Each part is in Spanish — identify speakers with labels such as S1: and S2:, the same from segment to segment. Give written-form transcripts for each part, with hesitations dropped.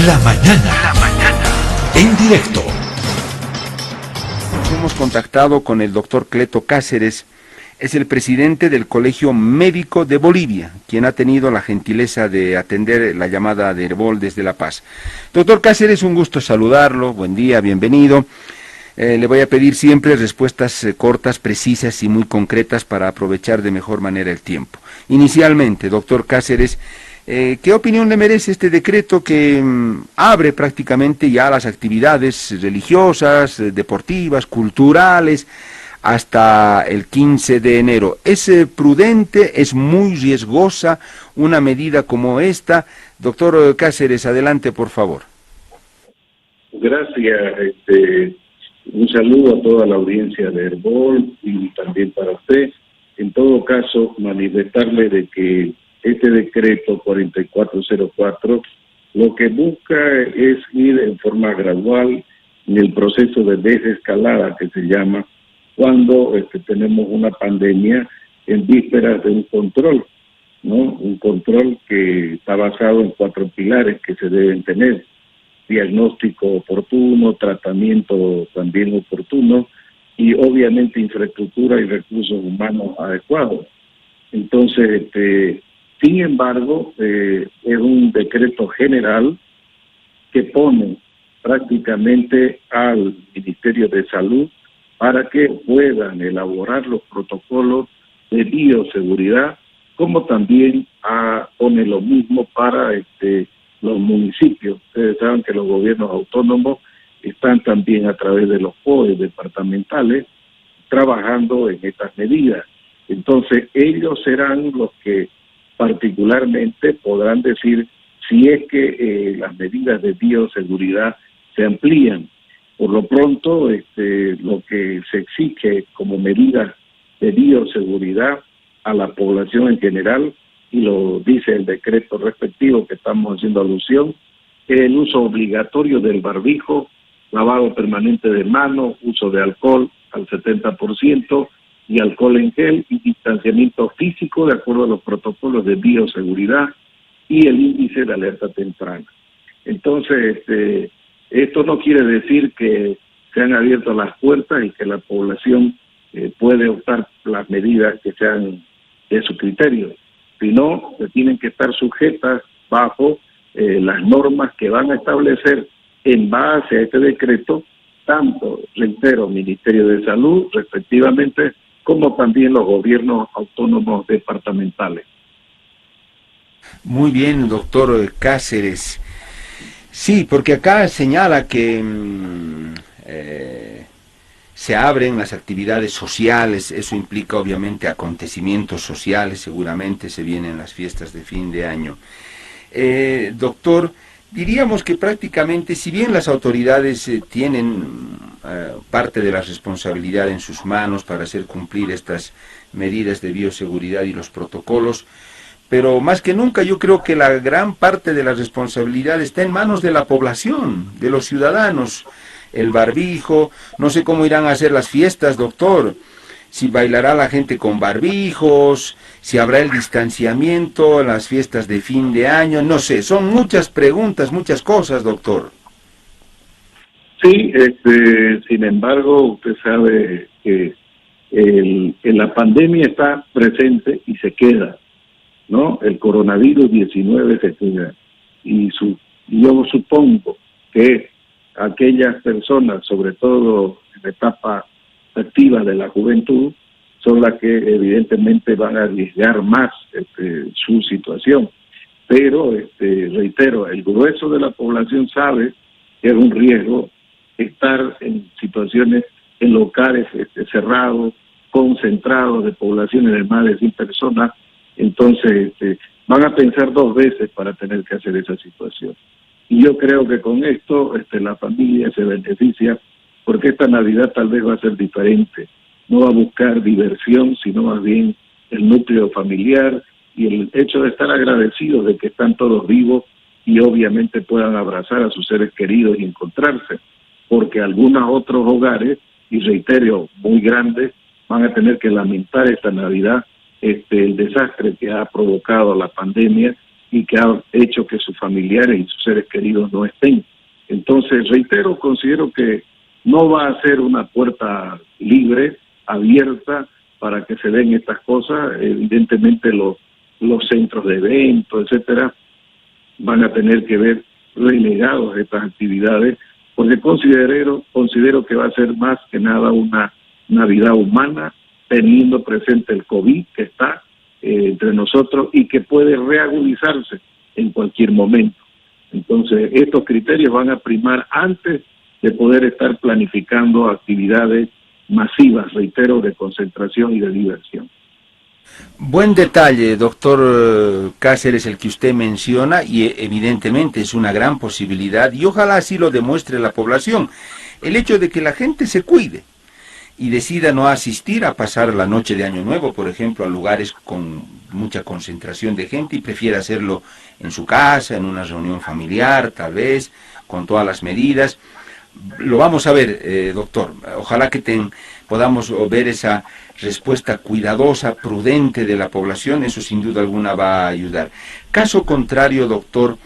S1: La mañana. En directo.
S2: Hemos contactado con el doctor Cleto Cáceres, es el presidente del Colegio Médico de Bolivia, quien ha tenido la gentileza de atender la llamada de Herbol desde La Paz. Doctor Cáceres, un gusto saludarlo, buen día, bienvenido. Le voy a pedir siempre respuestas cortas, precisas y muy concretas para aprovechar de mejor manera el tiempo. Inicialmente, doctor Cáceres, ¿qué opinión le merece este decreto que abre prácticamente ya las actividades religiosas, deportivas, culturales, hasta el 15 de enero? ¿Es prudente, es muy riesgosa una medida como esta? Doctor Cáceres, adelante, por favor.
S3: Gracias, un saludo a toda la audiencia de Herbol y también para usted. En todo caso, manifestarle de que este decreto 4404 lo que busca es ir en forma gradual en el proceso de desescalada que se llama, cuando tenemos una pandemia en vísperas de un control, ¿no? Un control que está basado en 4 pilares que se deben tener: diagnóstico oportuno, tratamiento también oportuno y obviamente infraestructura y recursos humanos adecuados. Entonces, sin embargo, es un decreto general que pone prácticamente al Ministerio de Salud para que puedan elaborar los protocolos de bioseguridad, como también pone lo mismo para los municipios. Ustedes saben que los gobiernos autónomos están también a través de los COE departamentales trabajando en estas medidas. Entonces ellos serán los que particularmente podrán decir si es que las medidas de bioseguridad se amplían. Por lo pronto, lo que se exige como medidas de bioseguridad a la población en general, y lo dice el decreto respectivo que estamos haciendo alusión, es el uso obligatorio del barbijo, lavado permanente de manos, uso de alcohol al 70% y alcohol en gel y distanciamiento físico de acuerdo a los protocolos de bioseguridad y el índice de alerta temprana. Entonces, esto no quiere decir que se han abierto las puertas y que la población puede optar las medidas que sean de su criterio, sino que tienen que estar sujetas bajo las normas que van a establecer en base a este decreto, tanto, reitero, Ministerio de Salud, respectivamente, como también los gobiernos autónomos departamentales.
S2: Muy bien, doctor Cáceres. Sí, porque acá señala que se abren las actividades sociales, eso implica obviamente acontecimientos sociales, seguramente se vienen las fiestas de fin de año. Doctor, diríamos que prácticamente, si bien las autoridades tienen parte de la responsabilidad en sus manos para hacer cumplir estas medidas de bioseguridad y los protocolos, pero más que nunca yo creo que la gran parte de la responsabilidad está en manos de la población, de los ciudadanos. El barbijo, no sé cómo irán a hacer las fiestas, doctor, si bailará la gente con barbijos, si habrá el distanciamiento en las fiestas de fin de año, no sé, son muchas preguntas, muchas cosas, doctor.
S3: Sí, sin embargo, usted sabe que la pandemia está presente y se queda, ¿no? El coronavirus 19 se queda. Y yo supongo que aquellas personas, sobre todo en la etapa activa de la juventud, son las que evidentemente van a arriesgar más su situación. Pero, reitero, el grueso de la población sabe que es un riesgo estar en situaciones, en locales cerrados, concentrados de poblaciones de más de 100 personas. Entonces van a pensar 2 veces para tener que hacer esa situación. Y yo creo que con esto la familia se beneficia, porque esta Navidad tal vez va a ser diferente. No va a buscar diversión, sino más bien el núcleo familiar y el hecho de estar agradecidos de que están todos vivos y obviamente puedan abrazar a sus seres queridos y encontrarse, porque algunos otros hogares, y reitero, muy grandes, van a tener que lamentar esta Navidad el desastre que ha provocado la pandemia y que ha hecho que sus familiares y sus seres queridos no estén. Entonces, reitero, considero que no va a ser una puerta libre, abierta, para que se den estas cosas. Evidentemente los centros de eventos, etcétera, van a tener que ver relegados de estas actividades, porque considero que va a ser más que nada una Navidad humana, teniendo presente el COVID que está entre nosotros y que puede reagudizarse en cualquier momento. Entonces, estos criterios van a primar antes de poder estar planificando actividades masivas, reitero, de concentración y de diversión.
S2: Buen detalle, doctor Cáceres, el que usted menciona, y evidentemente es una gran posibilidad, y ojalá así lo demuestre la población, el hecho de que la gente se cuide y decida no asistir a pasar la noche de Año Nuevo, por ejemplo, a lugares con mucha concentración de gente, y prefiera hacerlo en su casa, en una reunión familiar, tal vez, con todas las medidas. Lo vamos a ver, doctor. Ojalá que podamos ver esa respuesta cuidadosa, prudente de la población. Eso sin duda alguna va a ayudar. Caso contrario, doctor,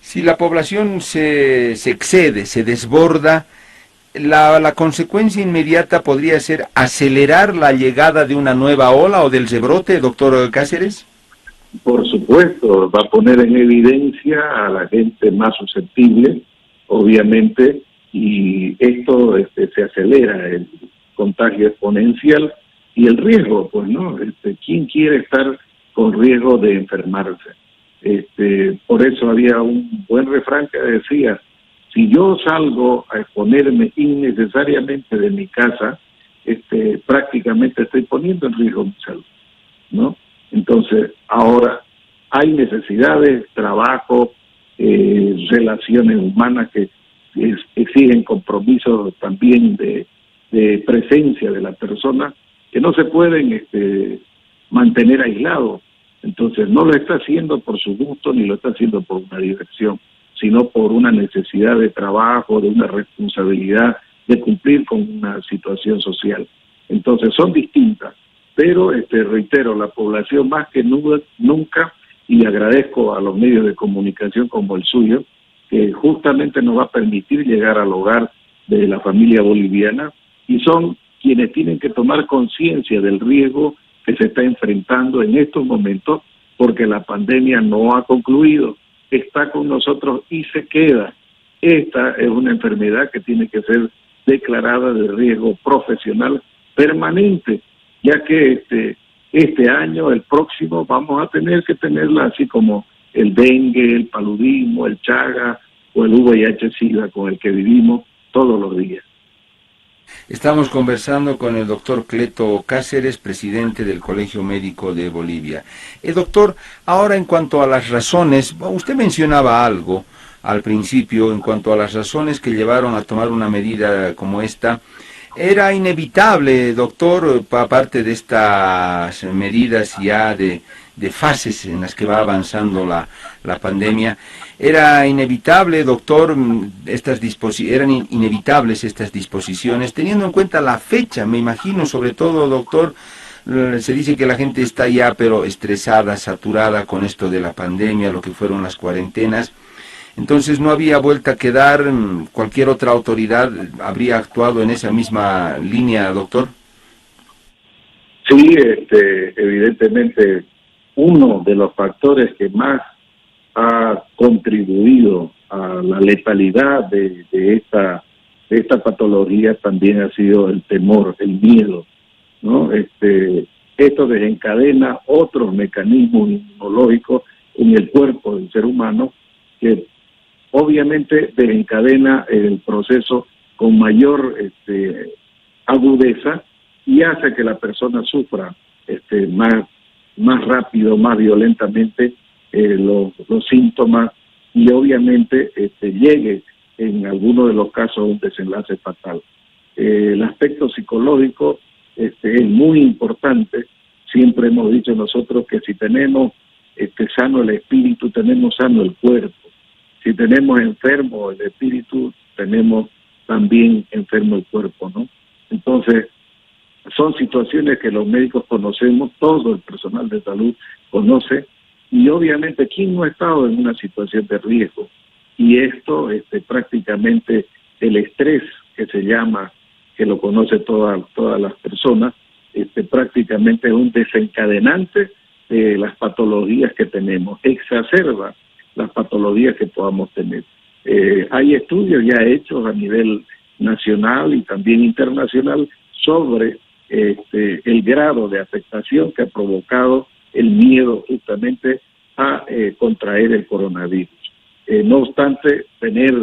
S2: si la población se excede, se desborda, la consecuencia inmediata podría ser acelerar la llegada de una nueva ola o del rebrote, doctor Cáceres.
S3: Por supuesto, va a poner en evidencia a la gente más susceptible, obviamente, y esto se acelera el contagio exponencial y el riesgo, pues, ¿no? ¿Quién quiere estar con riesgo de enfermarse? Por eso había un buen refrán que decía: si yo salgo a exponerme innecesariamente de mi casa, prácticamente estoy poniendo en riesgo mi salud, ¿no? Entonces, ahora hay necesidades, trabajo, relaciones humanas que exigen compromisos también de presencia de la persona, que no se pueden mantener aislados. Entonces, no lo está haciendo por su gusto ni lo está haciendo por una diversión, sino por una necesidad de trabajo, de una responsabilidad, de cumplir con una situación social. Entonces, son distintas, pero reitero, la población más que nunca, y agradezco a los medios de comunicación como el suyo, que justamente nos va a permitir llegar al hogar de la familia boliviana, y son quienes tienen que tomar conciencia del riesgo que se está enfrentando en estos momentos, porque la pandemia no ha concluido, está con nosotros y se queda. Esta es una enfermedad que tiene que ser declarada de riesgo profesional permanente, ya que este año, el próximo, vamos a tener que tenerla así como el dengue, el paludismo, el chaga o el VIH-Sida con el que vivimos todos los días.
S2: Estamos conversando con el doctor Cleto Cáceres, presidente del Colegio Médico de Bolivia. Doctor, ahora en cuanto a las razones, usted mencionaba algo al principio en cuanto a las razones que llevaron a tomar una medida como esta. Era inevitable, doctor, aparte de estas medidas ya de fases en las que va avanzando la pandemia, era inevitable, doctor, eran inevitables estas disposiciones, teniendo en cuenta la fecha, me imagino, sobre todo, doctor, se dice que la gente está ya pero estresada, saturada con esto de la pandemia, lo que fueron las cuarentenas. Entonces no había vuelta que dar, cualquier otra autoridad habría actuado en esa misma línea, doctor.
S3: Sí, evidentemente uno de los factores que más ha contribuido a la letalidad de esta patología también ha sido el temor, el miedo, ¿no? Esto desencadena otros mecanismos inmunológicos en el cuerpo del ser humano que obviamente desencadena el proceso con mayor agudeza y hace que la persona sufra más rápido, más violentamente los síntomas y obviamente llegue en algunos de los casos a un desenlace fatal. El aspecto psicológico es muy importante. Siempre hemos dicho nosotros que si tenemos sano el espíritu, tenemos sano el cuerpo. Si tenemos enfermo el espíritu, tenemos también enfermo el cuerpo, ¿no? Entonces, son situaciones que los médicos conocemos, todo el personal de salud conoce, Y obviamente, ¿quién no ha estado en una situación de riesgo? Y esto, prácticamente el estrés que se llama, que lo conoce todas las personas, prácticamente es un desencadenante de las patologías que tenemos, exacerba las patologías que podamos tener. Hay estudios ya hechos a nivel nacional y también internacional sobre el grado de afectación que ha provocado el miedo justamente a contraer el coronavirus. No obstante, tener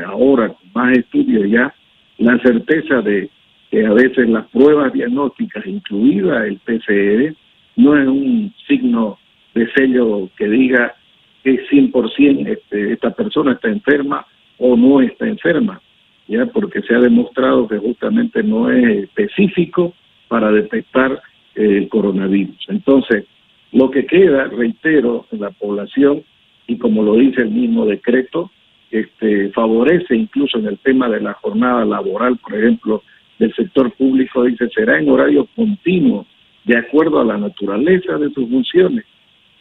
S3: ahora con más estudios ya la certeza de que a veces las pruebas diagnósticas, incluida el PCR, no es un signo de sello que diga que 100% esta persona está enferma o no está enferma, ya porque se ha demostrado que justamente no es específico para detectar el coronavirus. Entonces, lo que queda, reitero, en la población, y como lo dice el mismo decreto, favorece incluso en el tema de la jornada laboral, por ejemplo, del sector público, dice, será en horario continuo, de acuerdo a la naturaleza de sus funciones.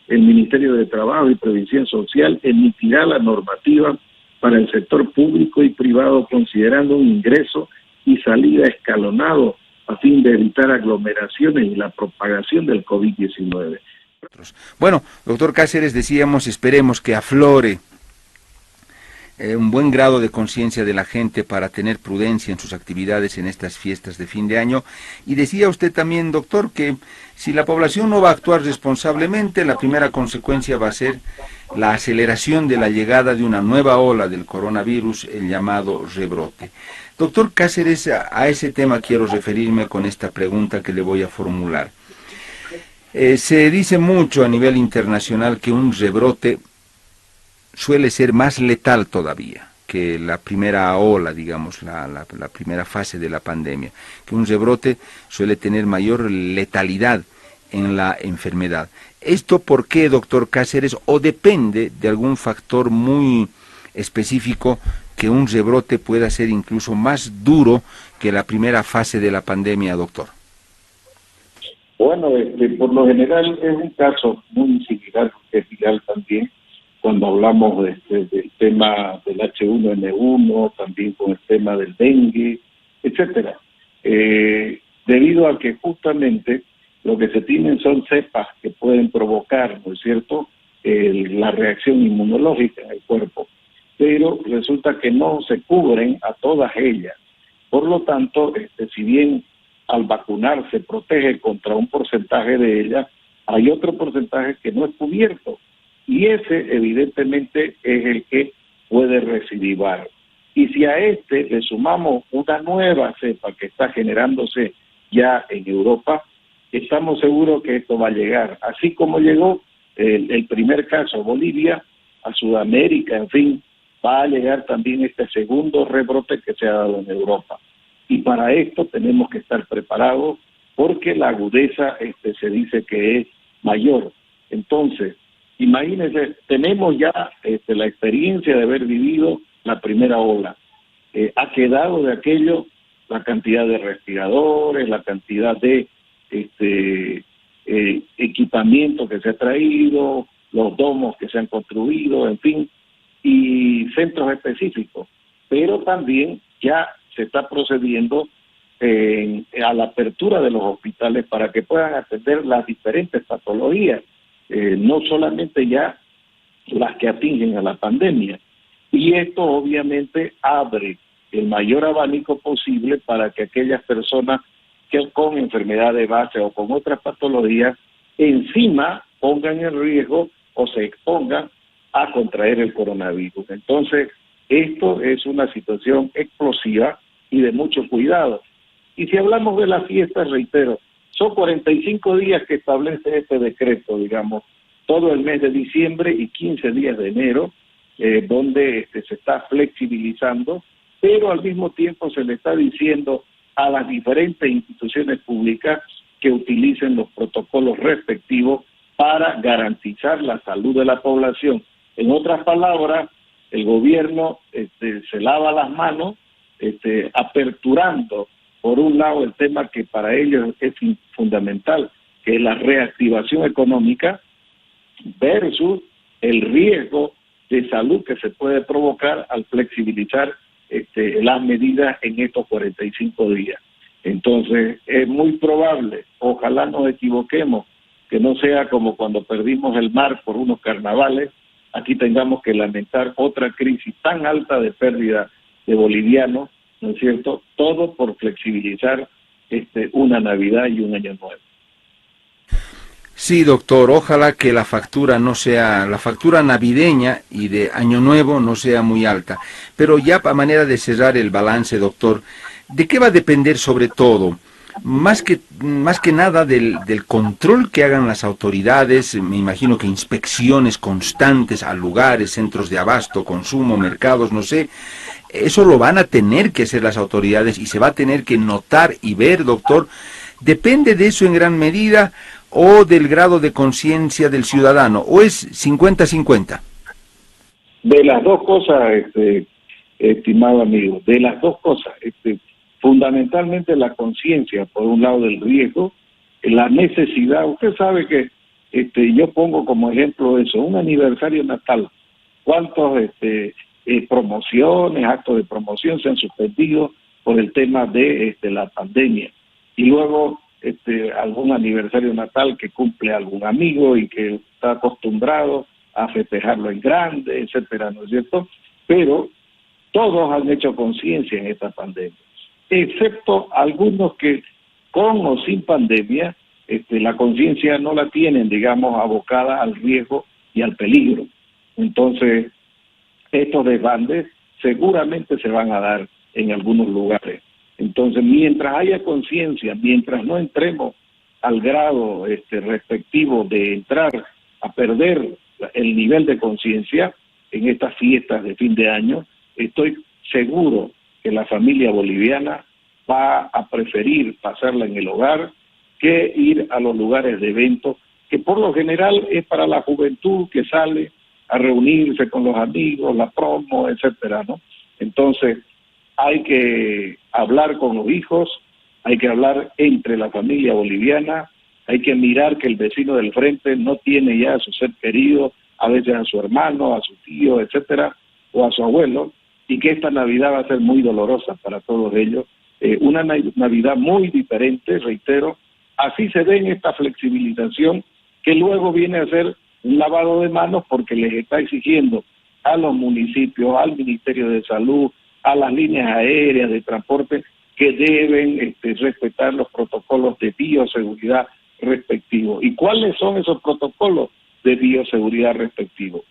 S3: El Ministerio de Trabajo y Previsión Social emitirá la normativa para el sector público y privado, considerando un ingreso y salida escalonado a fin de evitar aglomeraciones y la propagación del COVID-19.
S2: Bueno, doctor Cáceres, decíamos, esperemos que aflore un buen grado de conciencia de la gente para tener prudencia en sus actividades en estas fiestas de fin de año. Y decía usted también, doctor, que si la población no va a actuar responsablemente, la primera consecuencia va a ser la aceleración de la llegada de una nueva ola del coronavirus, el llamado rebrote. Doctor Cáceres, a ese tema quiero referirme con esta pregunta que le voy a formular. Se dice mucho a nivel internacional que un rebrote suele ser más letal todavía que la primera ola, digamos, la primera fase de la pandemia, que un rebrote suele tener mayor letalidad en la enfermedad. ¿Esto por qué, doctor Cáceres, o depende de algún factor muy específico que un rebrote pueda ser incluso más duro que la primera fase de la pandemia, doctor?
S3: Bueno, por lo general es un caso muy similar, que es viral también, cuando hablamos del tema del H1N1, también con el tema del dengue, etcétera. Debido a que justamente lo que se tienen son cepas que pueden provocar, ¿no es cierto?, la reacción inmunológica en el cuerpo, pero resulta que no se cubren a todas ellas. Por lo tanto, si bien al vacunar se protege contra un porcentaje de ellas, hay otro porcentaje que no es cubierto, y ese evidentemente es el que puede recidivar. Y si a le sumamos una nueva cepa que está generándose ya en Europa, estamos seguros que esto va a llegar, así como llegó el primer caso a Bolivia, a Sudamérica, en fin, va a llegar también este segundo rebrote que se ha dado en Europa. Y para esto tenemos que estar preparados, porque la agudeza se dice que es mayor. Entonces, imagínense, tenemos ya la experiencia de haber vivido la primera ola. Ha quedado de aquello la cantidad de respiradores, la cantidad de equipamiento que se ha traído, los domos que se han construido, en fin, y centros específicos. Pero también ya se está procediendo a la apertura de los hospitales para que puedan atender las diferentes patologías, no solamente ya las que atingen a la pandemia. Y esto obviamente abre el mayor abanico posible para que aquellas personas que con enfermedad de base o con otras patologías encima pongan en riesgo o se expongan a contraer el coronavirus. Entonces, esto es una situación explosiva y de mucho cuidado. Y si hablamos de las fiestas, reitero, son 45 días que establece este decreto, digamos, todo el mes de diciembre y 15 días de enero, donde se está flexibilizando, pero al mismo tiempo se le está diciendo a las diferentes instituciones públicas que utilicen los protocolos respectivos para garantizar la salud de la población. En otras palabras, el gobierno se lava las manos, aperturando, por un lado, el tema que para ellos es fundamental, que es la reactivación económica, versus el riesgo de salud que se puede provocar al flexibilizar las medidas en estos 45 días. Entonces, es muy probable, ojalá nos equivoquemos, que no sea como cuando perdimos el mar por unos carnavales, aquí tengamos que lamentar otra crisis tan alta de pérdida de bolivianos, ¿no es cierto? Todo por flexibilizar una Navidad y un Año Nuevo.
S2: Sí, doctor, ojalá que la factura no sea, la factura navideña y de Año Nuevo no sea muy alta. Pero ya a manera de cerrar el balance, doctor, ¿de qué va a depender sobre todo? Más que nada del control que hagan las autoridades, me imagino que inspecciones constantes a lugares, centros de abasto, consumo, mercados, no sé, eso lo van a tener que hacer las autoridades y se va a tener que notar y ver, doctor. ¿Depende de eso en gran medida o del grado de conciencia del ciudadano? ¿O es 50-50?
S3: De las dos cosas, estimado amigo, de las dos cosas. Fundamentalmente la conciencia, por un lado, del riesgo, la necesidad. Usted sabe que yo pongo como ejemplo eso, un aniversario natal. ¿Cuántos promociones, actos de promoción se han suspendido por el tema de la pandemia? Y luego algún aniversario natal que cumple algún amigo y que está acostumbrado a festejarlo en grande, etcétera, ¿no es cierto? Pero todos han hecho conciencia en esta pandemia, excepto algunos que con o sin pandemia la conciencia no la tienen, digamos, abocada al riesgo y al peligro. Entonces, estos desbandes seguramente se van a dar en algunos lugares. Entonces, mientras haya conciencia, mientras no entremos al grado respectivo de entrar a perder el nivel de conciencia en estas fiestas de fin de año, estoy seguro que la familia boliviana va a preferir pasarla en el hogar que ir a los lugares de eventos, que por lo general es para la juventud que sale a reunirse con los amigos, la promo, etcétera, ¿no? Entonces, hay que hablar con los hijos, hay que hablar entre la familia boliviana, hay que mirar que el vecino del frente no tiene ya a su ser querido, a veces a su hermano, a su tío, etcétera, o a su abuelo, y que esta Navidad va a ser muy dolorosa para todos ellos, una Navidad muy diferente, reitero, así se ve en esta flexibilización, que luego viene a ser un lavado de manos porque les está exigiendo a los municipios, al Ministerio de Salud, a las líneas aéreas de transporte, que deben respetar los protocolos de bioseguridad respectivos. ¿Y cuáles son esos protocolos de bioseguridad respectivos?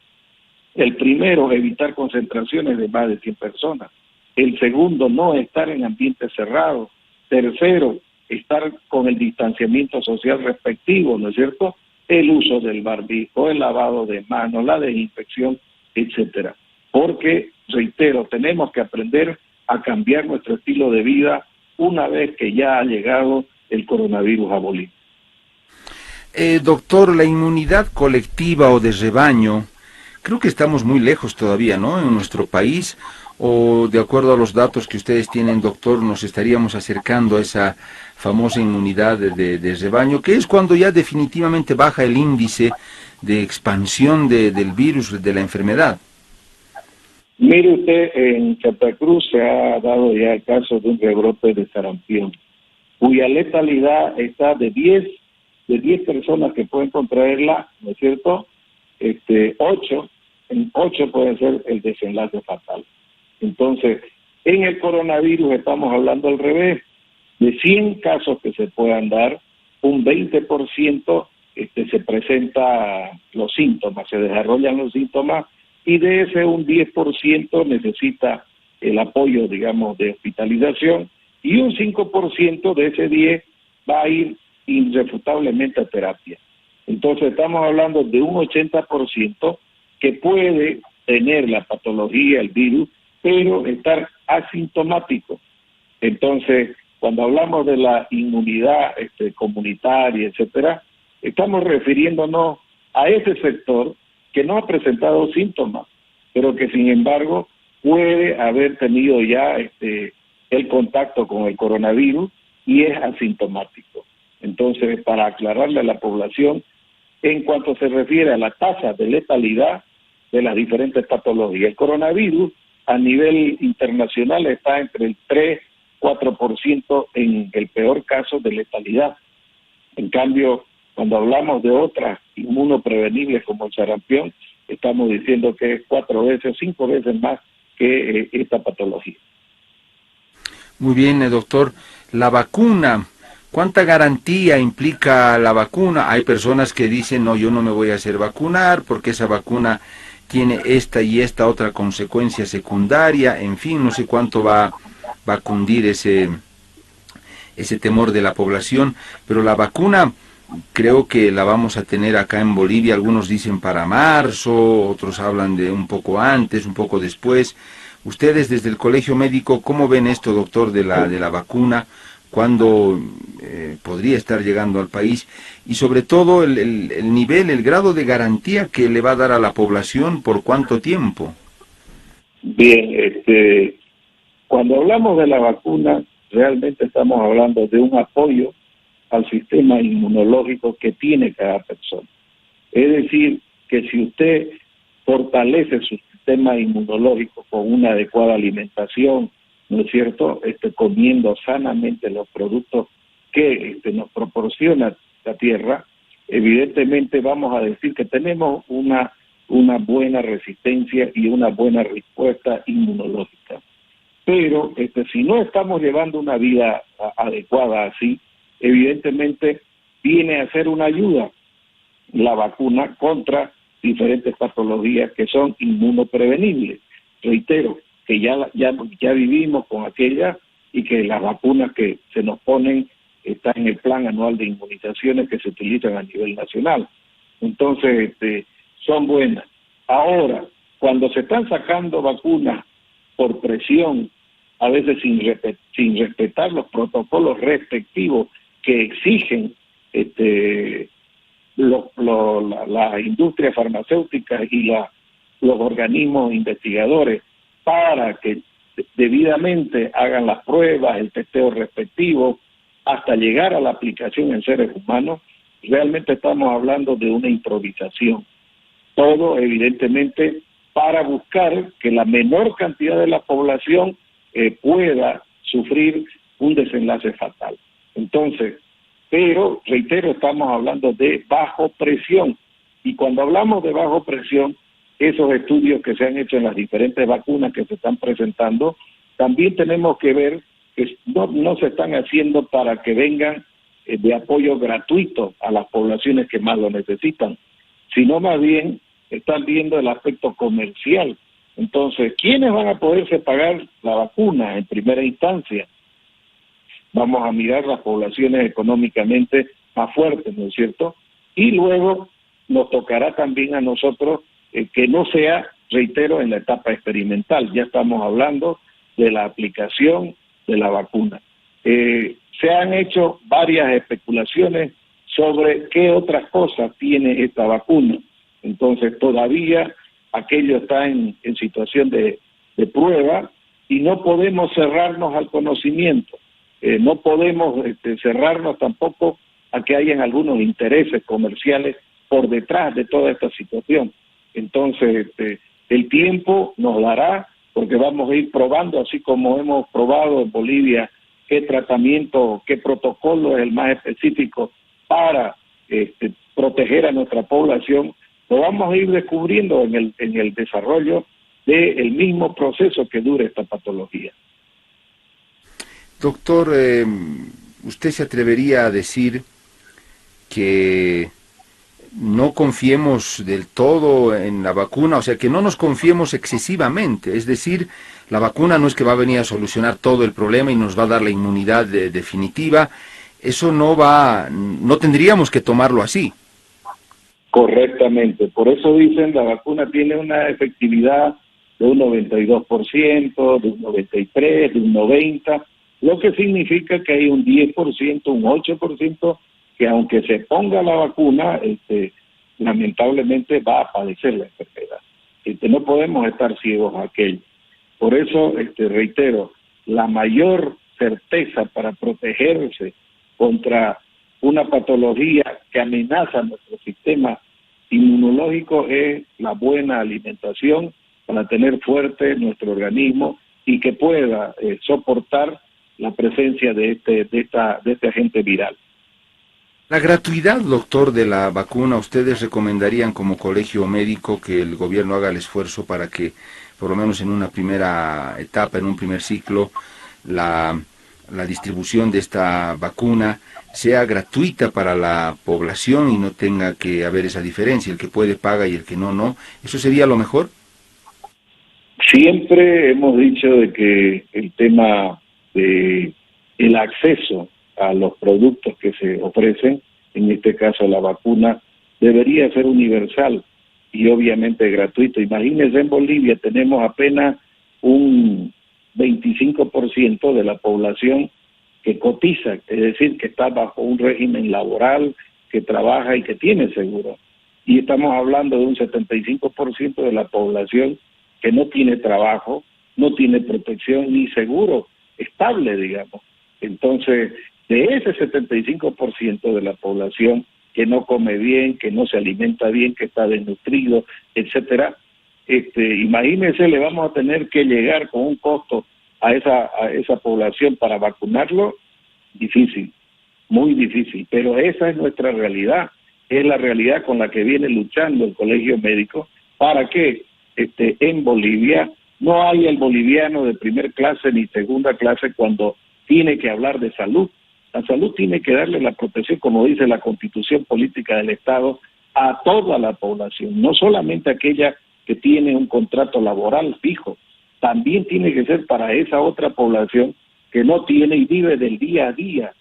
S3: El primero, evitar concentraciones de más de 100 personas. El segundo, no estar en ambientes cerrados. Tercero, estar con el distanciamiento social respectivo, ¿no es cierto? El uso del barbijo, el lavado de manos, la desinfección, etcétera. Porque, reitero, tenemos que aprender a cambiar nuestro estilo de vida una vez que ya ha llegado el coronavirus a Bolivia.
S2: Doctor, la inmunidad colectiva o de rebaño, creo que estamos muy lejos todavía, ¿no? En nuestro país, o de acuerdo a los datos que ustedes tienen, doctor, nos estaríamos acercando a esa famosa inmunidad de rebaño, que es cuando ya definitivamente baja el índice de expansión del virus, de la enfermedad.
S3: Mire usted, en Santa Cruz se ha dado ya el caso de un rebrote de sarampión, cuya letalidad está de 10 personas que pueden contraerla, ¿no es cierto? 8 puede ser el desenlace fatal. Entonces, en el coronavirus estamos hablando al revés. De 100 casos que se puedan dar, un 20% se presenta los síntomas, se desarrollan los síntomas, y de ese un 10% necesita el apoyo, digamos, de hospitalización, y un 5% de ese 10 va a ir irrefutablemente a terapia. Entonces estamos hablando de un 80% que puede tener la patología, el virus, pero estar asintomático. Entonces, cuando hablamos de la inmunidad comunitaria, etcétera, estamos refiriéndonos a ese sector que no ha presentado síntomas, pero que sin embargo puede haber tenido ya el contacto con el coronavirus y es asintomático. Entonces, para aclararle a la población, en cuanto se refiere a la tasa de letalidad de las diferentes patologías. El coronavirus a nivel internacional está entre el 3-4% en el peor caso de letalidad. En cambio, cuando hablamos de otras inmunoprevenibles como el sarampión, estamos diciendo que es 4 veces, 5 veces más que esta patología.
S2: Muy bien, doctor. La vacuna, ¿cuánta garantía implica la vacuna? Hay personas que dicen, no, yo no me voy a hacer vacunar porque esa vacuna tiene esta y esta otra consecuencia secundaria, en fin, no sé cuánto va a cundir ese temor de la población, pero la vacuna creo que la vamos a tener acá en Bolivia, algunos dicen para marzo, otros hablan de un poco antes, un poco después. Ustedes desde el Colegio Médico, ¿cómo ven esto, doctor, de la vacuna? ¿Cuándo podría estar llegando al país? Y sobre todo el nivel, el grado de garantía que le va a dar a la población, ¿por cuánto tiempo?
S3: Bien, cuando hablamos de la vacuna, realmente estamos hablando de un apoyo al sistema inmunológico que tiene cada persona. Es decir, que si usted fortalece su sistema inmunológico con una adecuada alimentación, ¿no es cierto?, comiendo sanamente los productos que nos proporciona la tierra, evidentemente vamos a decir que tenemos una buena resistencia y una buena respuesta inmunológica. Pero si no estamos llevando una vida adecuada así, evidentemente viene a ser una ayuda la vacuna contra diferentes patologías que son inmunoprevenibles. Reitero que ya vivimos con aquella y que las vacunas que se nos ponen están en el plan anual de inmunizaciones que se utilizan a nivel nacional. Entonces, son buenas. Ahora, cuando se están sacando vacunas por presión, a veces sin respetar los protocolos respectivos que exigen la industria farmacéutica y los organismos investigadores para que debidamente hagan las pruebas, el testeo respectivo, hasta llegar a la aplicación en seres humanos, realmente estamos hablando de una improvisación. Todo, evidentemente, para buscar que la menor cantidad de la población pueda sufrir un desenlace fatal. Entonces, pero, reitero, estamos hablando de bajo presión. Y cuando hablamos de bajo presión, esos estudios que se han hecho en las diferentes vacunas que se están presentando, también tenemos que ver que no se están haciendo para que vengan de apoyo gratuito a las poblaciones que más lo necesitan, sino más bien están viendo el aspecto comercial. Entonces, ¿quiénes van a poderse pagar la vacuna en primera instancia? Vamos a mirar las poblaciones económicamente más fuertes, ¿no es cierto? Y luego nos tocará también a nosotros que no sea, reitero, en la etapa experimental. Ya estamos hablando de la aplicación de la vacuna. Se han hecho varias especulaciones sobre qué otras cosas tiene esta vacuna. Entonces, todavía aquello está en situación de prueba y no podemos cerrarnos al conocimiento. No podemos cerrarnos tampoco a que hayan algunos intereses comerciales por detrás de toda esta situación. Entonces, el tiempo nos dará, porque vamos a ir probando, así como hemos probado en Bolivia, qué tratamiento, qué protocolo es el más específico para proteger a nuestra población. Lo vamos a ir descubriendo en el desarrollo del mismo proceso que dura esta patología.
S2: Doctor, ¿usted se atrevería a decir que no confiemos del todo en la vacuna? O sea, que no nos confiemos excesivamente. Es decir, la vacuna no es que va a venir a solucionar todo el problema y nos va a dar la inmunidad definitiva. Eso no tendríamos que tomarlo así.
S3: Correctamente. Por eso dicen la vacuna tiene una efectividad de un 92%, de un 93%, de un 90%, lo que significa que hay un 10%, un 8% que aunque se ponga la vacuna, lamentablemente va a padecer la enfermedad. No podemos estar ciegos a aquello. Por eso, reitero, la mayor certeza para protegerse contra una patología que amenaza nuestro sistema inmunológico es la buena alimentación para tener fuerte nuestro organismo y que pueda soportar la presencia de este agente viral.
S2: La gratuidad, doctor, de la vacuna, ¿ustedes recomendarían como colegio médico que el gobierno haga el esfuerzo para que, por lo menos en una primera etapa, en un primer ciclo, la distribución de esta vacuna sea gratuita para la población y no tenga que haber esa diferencia, el que puede paga y el que no, no? ¿Eso sería lo mejor?
S3: Siempre hemos dicho de que el tema de el acceso a los productos que se ofrecen, en este caso la vacuna, debería ser universal y obviamente gratuito. Imagínense, en Bolivia tenemos apenas un 25% de la población que cotiza, es decir, que está bajo un régimen laboral, que trabaja y que tiene seguro. Y estamos hablando de un 75% de la población que no tiene trabajo, no tiene protección ni seguro estable, digamos. Entonces, de ese 75% de la población que no come bien, que no se alimenta bien, que está desnutrido, etcétera, imagínense, le vamos a tener que llegar con un costo a esa población para vacunarlo, difícil, muy difícil, pero esa es nuestra realidad, es la realidad con la que viene luchando el Colegio Médico para que en Bolivia no haya el boliviano de primer clase ni segunda clase cuando tiene que hablar de salud. La salud tiene que darle la protección, como dice la Constitución Política del Estado, a toda la población, no solamente aquella que tiene un contrato laboral fijo, también tiene que ser para esa otra población que no tiene y vive del día a día,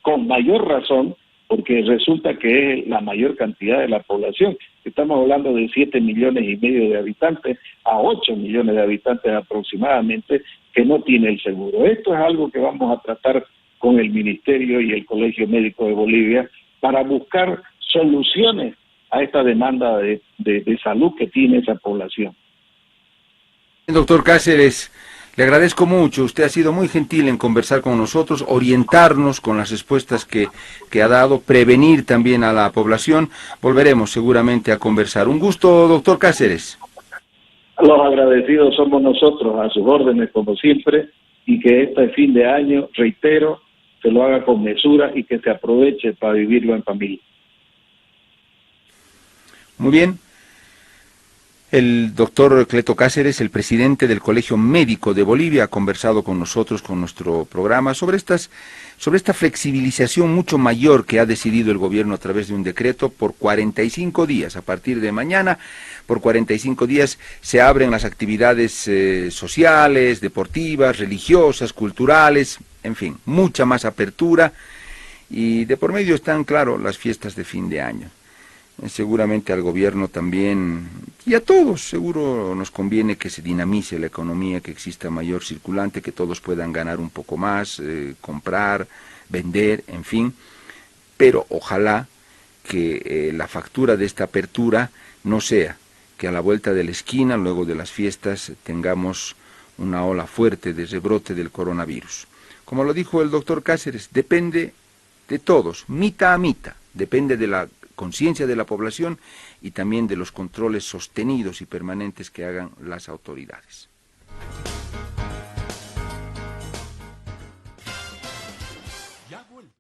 S3: con mayor razón, porque resulta que es la mayor cantidad de la población. Estamos hablando de 7,5 millones de habitantes a 8 millones de habitantes aproximadamente que no tiene el seguro. Esto es algo que vamos a tratar con el Ministerio y el Colegio Médico de Bolivia para buscar soluciones a esta demanda de salud que tiene esa población.
S2: Doctor Cáceres, le agradezco mucho, usted ha sido muy gentil en conversar con nosotros, orientarnos con las respuestas que ha dado, prevenir también a la población. Volveremos seguramente a conversar. Un gusto, doctor Cáceres.
S3: Los agradecidos somos nosotros, a sus órdenes como siempre, y que este fin de año, reitero, se lo haga con mesura y que se aproveche para vivirlo en familia.
S2: Muy bien. El doctor Cleto Cáceres, el presidente del Colegio Médico de Bolivia, ha conversado con nosotros, con nuestro programa, sobre esta flexibilización mucho mayor que ha decidido el gobierno a través de un decreto por 45 días. A partir de mañana, por 45 días, se abren las actividades sociales, deportivas, religiosas, culturales, en fin, mucha más apertura. Y de por medio están, claro, las fiestas de fin de año. Seguramente al gobierno también, y a todos, seguro nos conviene que se dinamice la economía, que exista mayor circulante, que todos puedan ganar un poco más, comprar, vender, en fin, pero ojalá que la factura de esta apertura no sea que a la vuelta de la esquina, luego de las fiestas, tengamos una ola fuerte de rebrote del coronavirus. Como lo dijo el doctor Cáceres, depende de todos, mitad a mitad, depende de la conciencia de la población y también de los controles sostenidos y permanentes que hagan las autoridades.